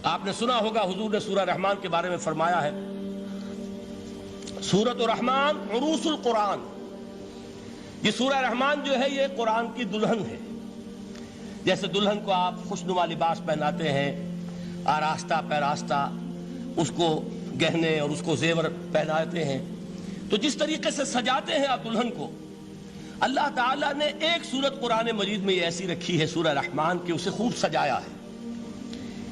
آپ نے سنا ہوگا حضور نے سورہ رحمان کے بارے میں فرمایا ہے، سورۃ الرحمان عروس القرآن، یہ سورہ رحمان جو ہے یہ قرآن کی دلہن ہے۔ جیسے دلہن کو آپ خوشنما لباس پہناتے ہیں، آراستہ پیراستہ اس کو گہنے اور اس کو زیور پہناتے ہیں، تو جس طریقے سے سجاتے ہیں آپ دلہن کو، اللہ تعالیٰ نے ایک سورت قرآن مجید میں یہ ایسی رکھی ہے سورہ رحمان کہ اسے خوب سجایا ہے۔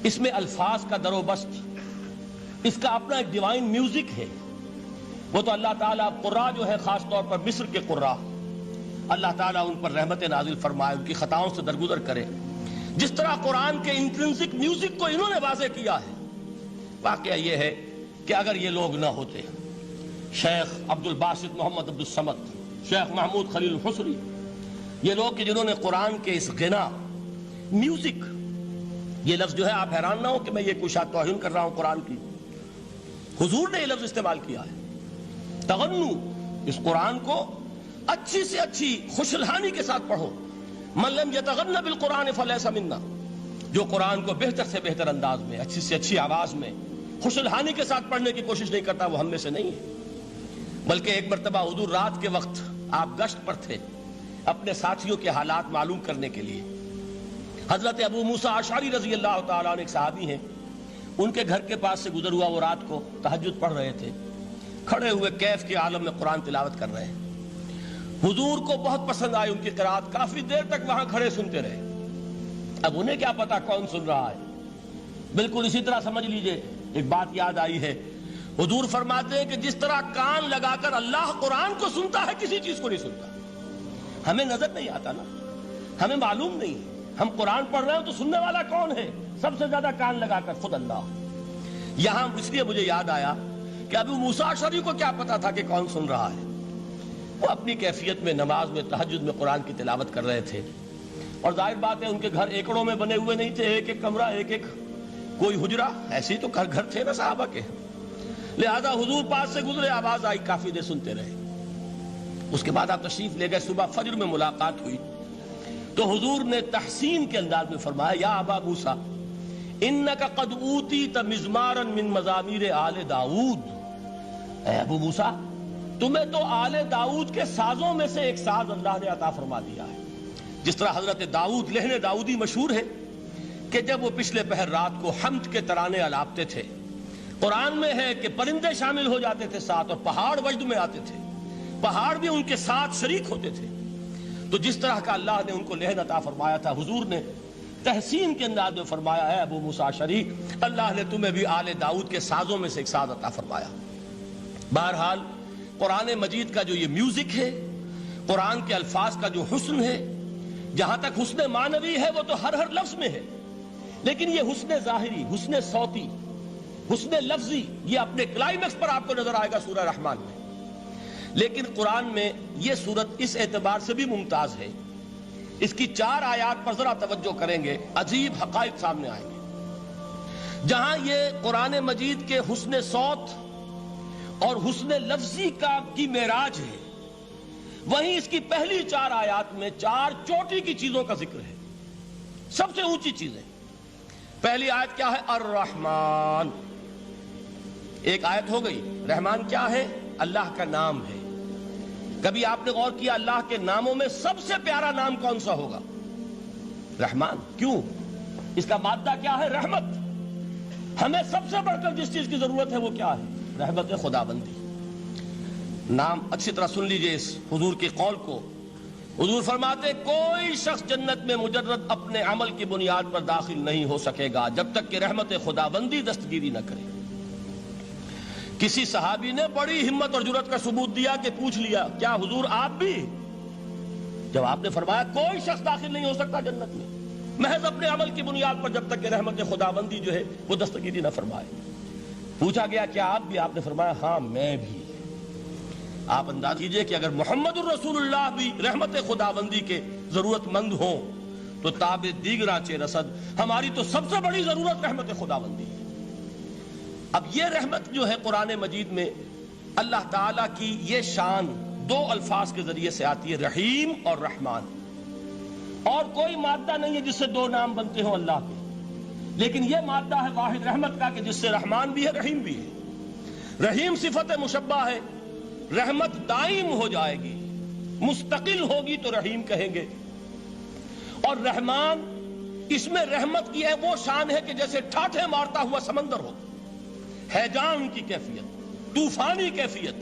اس میں الفاظ کا در و بست، اس کا اپنا ایک ڈیوائن میوزک ہے۔ وہ تو اللہ تعالیٰ قراء جو ہے خاص طور پر مصر کے قراء، اللہ تعالیٰ ان پر رحمت نازل فرمائے، ان کی خطاؤں سے درگزر کرے۔ جس طرح قرآن کے انٹرنسک میوزک کو انہوں نے واضح کیا ہے، واقعہ یہ ہے کہ اگر یہ لوگ نہ ہوتے، شیخ عبد الباسط محمد عبد الصمد، شیخ محمود خلیل الحصری، یہ لوگ کہ جنہوں نے قرآن کے اس غنا میوزک، یہ لفظ جو ہے آپ حیران نہ ہو کہ میں یہ کوئی شاید توہین کر رہا ہوں قرآن کی، حضور نے یہ لفظ استعمال کیا ہے، تغنو، اس قرآن کو اچھی سے اچھی خوشلہانی کے ساتھ پڑھو۔ من لم یتغن بالقرآن فلیس منا، جو قرآن کو بہتر سے بہتر انداز میں، اچھی سے اچھی آواز میں، خوشلہانی کے ساتھ پڑھنے کی کوشش نہیں کرتا، وہ ہم میں سے نہیں ہے۔ بلکہ ایک مرتبہ حضور رات کے وقت آپ گشت پر تھے اپنے ساتھیوں کے حالات معلوم کرنے کے لیے۔ حضرت ابو موسیٰ اشعری رضی اللہ تعالیٰ عنہ ایک صحابی ہیں، ان کے گھر کے پاس سے گزر ہوا، وہ رات کو تہجد پڑھ رہے تھے، کھڑے ہوئے کیف کے عالم میں قرآن تلاوت کر رہے ہیں۔ حضور کو بہت پسند آئی ان کی قرات، کافی دیر تک وہاں کھڑے سنتے رہے۔ اب انہیں کیا پتا کون سن رہا ہے، بالکل اسی طرح سمجھ لیجئے ایک بات یاد آئی ہے، حضور فرماتے ہیں کہ جس طرح کان لگا کر اللہ قرآن کو سنتا ہے کسی چیز کو نہیں سنتا۔ ہمیں نظر نہیں آتا نا، ہمیں معلوم نہیں، ہم قرآن پڑھ رہے ہیں تو سننے والا کون ہے؟ سب سے زیادہ کان لگا کر خود اللہ۔ یہاں اس لیے مجھے یاد آیا کہ ابو موسیٰ اشعری کو کیا پتا تھا کہ کون سن رہا ہے، وہ اپنی کیفیت میں نماز میں تہجد میں قرآن کی تلاوت کر رہے تھے، اور ظاہر بات ہے ان کے گھر ایکڑوں میں بنے ہوئے نہیں تھے، ایک ایک کمرہ، ایک ایک کوئی حجرہ، ایسے ہی تو گھر تھے نا صحابہ کے، لہذا حضور پاس سے گزرے، آواز آئی، کافی دیر سنتے رہے۔ اس کے بعد آپ تشریف لے گئے، صبح فجر میں ملاقات ہوئی تو حضور نے تحسین کے انداز میں فرمایا، یا ابا موسیٰ انک قد اوتیت مزمارا من مزامیر آل داؤد، اے ابو موسیٰ تمہیں تو آل داؤد کے سازوں میں سے ایک ساز اللہ نے عطا فرما دیا ہے۔ جس طرح حضرت داؤد، لہن داؤدی مشہور ہے کہ جب وہ پچھلے پہر رات کو حمد کے ترانے الاپتے تھے، قرآن میں ہے کہ پرندے شامل ہو جاتے تھے ساتھ، اور پہاڑ وجد میں آتے تھے، پہاڑ بھی ان کے ساتھ شریک ہوتے تھے۔ تو جس طرح کا اللہ نے ان کو لہن عطا فرمایا تھا، حضور نے تحسین کے انداز میں فرمایا ہے ابو موسیٰ اشعری، اللہ نے تمہیں بھی آل داؤد کے سازوں میں سے ایک ساز عطا فرمایا۔ بہرحال قرآن مجید کا جو یہ میوزک ہے، قرآن کے الفاظ کا جو حسن ہے، جہاں تک حسن معنوی ہے وہ تو ہر لفظ میں ہے، لیکن یہ حسن ظاہری، حسن صوتی، حسن لفظی، یہ اپنے کلائمیکس پر آپ کو نظر آئے گا سورہ رحمان میں۔ لیکن قرآن میں یہ سورت اس اعتبار سے بھی ممتاز ہے، اس کی 4 آیات پر ذرا توجہ کریں گے، عجیب حقائق سامنے آئیں گے۔ جہاں یہ قرآن مجید کے حسن صوت اور حسن لفظی کی معراج ہے، وہیں اس کی پہلی 4 آیات میں 4 چوٹی کی چیزوں کا ذکر ہے، سب سے اونچی چیزیں۔ پہلی آیت کیا ہے؟ الرحمن، ایک آیت ہو گئی۔ رحمان کیا ہے؟ اللہ کا نام ہے۔ کبھی آپ نے غور کیا اللہ کے ناموں میں سب سے پیارا نام کون سا ہوگا؟ رحمان۔ کیوں؟ اس کا مادہ کیا ہے؟ رحمت۔ ہمیں سب سے بڑھ کر جس چیز کی ضرورت ہے وہ کیا ہے؟ رحمت خداوندی۔ نام اچھی طرح سن لیجئے اس حضور کے قول کو۔ حضور فرماتے کوئی شخص جنت میں مجرد اپنے عمل کی بنیاد پر داخل نہیں ہو سکے گا جب تک کہ رحمت خداوندی دستگیری نہ کرے۔ کسی صحابی نے بڑی ہمت اور جرأت کا ثبوت دیا کہ پوچھ لیا، کیا حضور آپ بھی؟ جب آپ نے فرمایا کوئی شخص داخل نہیں ہو سکتا جنت میں محض اپنے عمل کی بنیاد پر جب تک کہ رحمت خداوندی جو ہے وہ دستگیری نہ فرمائے۔ پوچھا گیا کیا آپ بھی؟ آپ نے فرمایا ہاں میں بھی۔ آپ انداز کیجئے کہ اگر محمد الرسول اللہ بھی رحمت خداوندی کے ضرورت مند ہوں تو تاب دیگراں چے رسد، ہماری تو سب سے بڑی ضرورت رحمت خداوندی ہے۔ اب یہ رحمت جو ہے قرآن مجید میں اللہ تعالیٰ کی یہ شان 2 الفاظ کے ذریعے سے آتی ہے، رحیم اور رحمان، اور کوئی مادہ نہیں ہے جس سے 2 نام بنتے ہوں اللہ کے۔ لیکن یہ مادہ ہے واحد رحمت کا کہ جس سے رحمان بھی ہے رحیم بھی ہے۔ رحیم صفت مشبہ ہے، رحمت دائم ہو جائے گی، مستقل ہوگی تو رحیم کہیں گے، اور رحمان اس میں رحمت کی ہے وہ شان ہے کہ جیسے ٹھاٹھے مارتا ہوا سمندر ہو، ہیجان کی کیفیت، طوفانی کیفیت،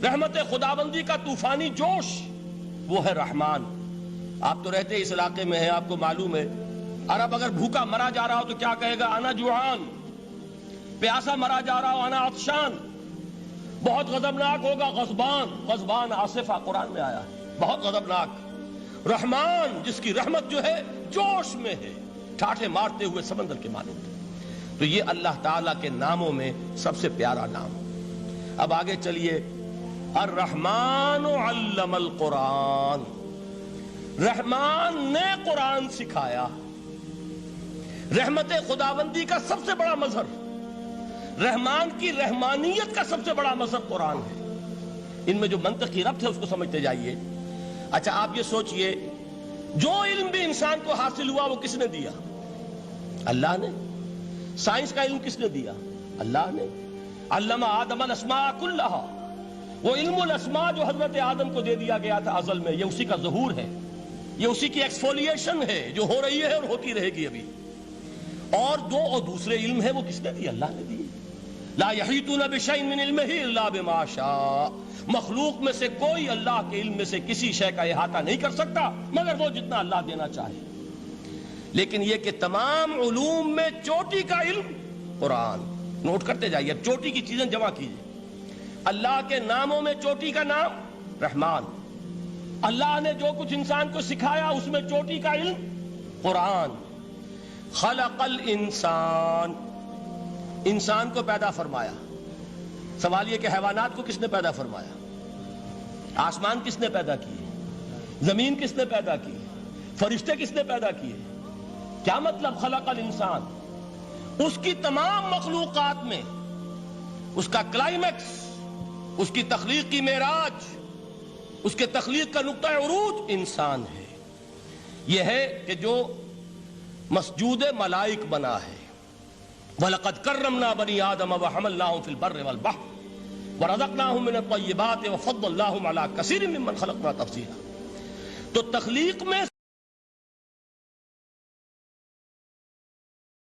رحمت خداوندی کا طوفانی جوش، وہ ہے رحمان۔ آپ تو رہتے اس علاقے میں ہیں، آپ کو معلوم ہے عرب اگر بھوکا مرا جا رہا ہو تو کیا کہے گا؟ انا جوعان۔ پیاسا مرا جا رہا ہو انا عطشان۔ بہت غضبناک ہوگا غضبان، غضبان آصفہ قرآن میں آیا ہے، بہت غضبناک۔ رحمان جس کی رحمت جو ہے جوش میں ہے، ٹھاٹھے مارتے ہوئے سمندر کے مانند۔ تو یہ اللہ تعالیٰ کے ناموں میں سب سے پیارا نام۔ اب آگے چلیے، الرحمن علم القرآن، رحمان نے قرآن سکھایا۔ رحمت خداوندی کا سب سے بڑا مظہر، رحمان کی رحمانیت کا سب سے بڑا مظہر قرآن ہے۔ ان میں جو منطقی ربط ہے اس کو سمجھتے جائیے۔ اچھا آپ یہ سوچئے، جو علم بھی انسان کو حاصل ہوا وہ کس نے دیا؟ اللہ نے۔ سائنس کا علم کس نے دیا؟ اللہ نے۔ علم آدم الاسماء کلہا، وہ علم الاسماء جو حضرت آدم کو دے دیا گیا تھا ازل میں، یہ اسی کا ظہور ہے، یہ اسی کی ایکسفولیشن ہے جو ہو رہی ہے اور ہوتی رہے گی ابھی۔ اور دوسرے علم ہے وہ کس نے دیے؟ اللہ نے دیے۔ لا یحیطون بشیء من علمہ الا بما شاء، مخلوق میں سے کوئی اللہ کے علم میں سے کسی شے کا احاطہ نہیں کر سکتا مگر وہ جتنا اللہ دینا چاہے۔ لیکن یہ کہ تمام علوم میں چوٹی کا علم قرآن، نوٹ کرتے جائیے، اب چوٹی کی چیزیں جمع کیجیے۔ اللہ کے ناموں میں چوٹی کا نام رحمان، اللہ نے جو کچھ انسان کو سکھایا اس میں چوٹی کا علم قرآن۔ خلق الانسان، انسان کو پیدا فرمایا۔ سوال یہ کہ حیوانات کو کس نے پیدا فرمایا؟ آسمان کس نے پیدا کیے؟ زمین کس نے پیدا کی؟ فرشتے کس نے پیدا کیے؟ کیا مطلب خلق الانسان؟ اس کی تمام مخلوقات میں اس کا کلائمیکس، اس کی تخلیق کی معراج، اس کے تخلیق کا نقطہ عروج انسان ہے۔ یہ ہے کہ جو مسجود ملائک بنا ہے۔ وَلَقَدْ كَرَّمْنَا بَنِي آدَمَ وَحَمَلْنَاهُمْ فِي الْبَرِّ وَالْبَحْرِ وَرَزَقْنَاهُمْ مِنَ الطَّيِّبَاتِ وَفَضَّلْنَاهُمْ عَلَى كَثِيرٍ مِّمَّنْ خَلَقْنَا تَفْضِيلًا۔ تو تخلیق میں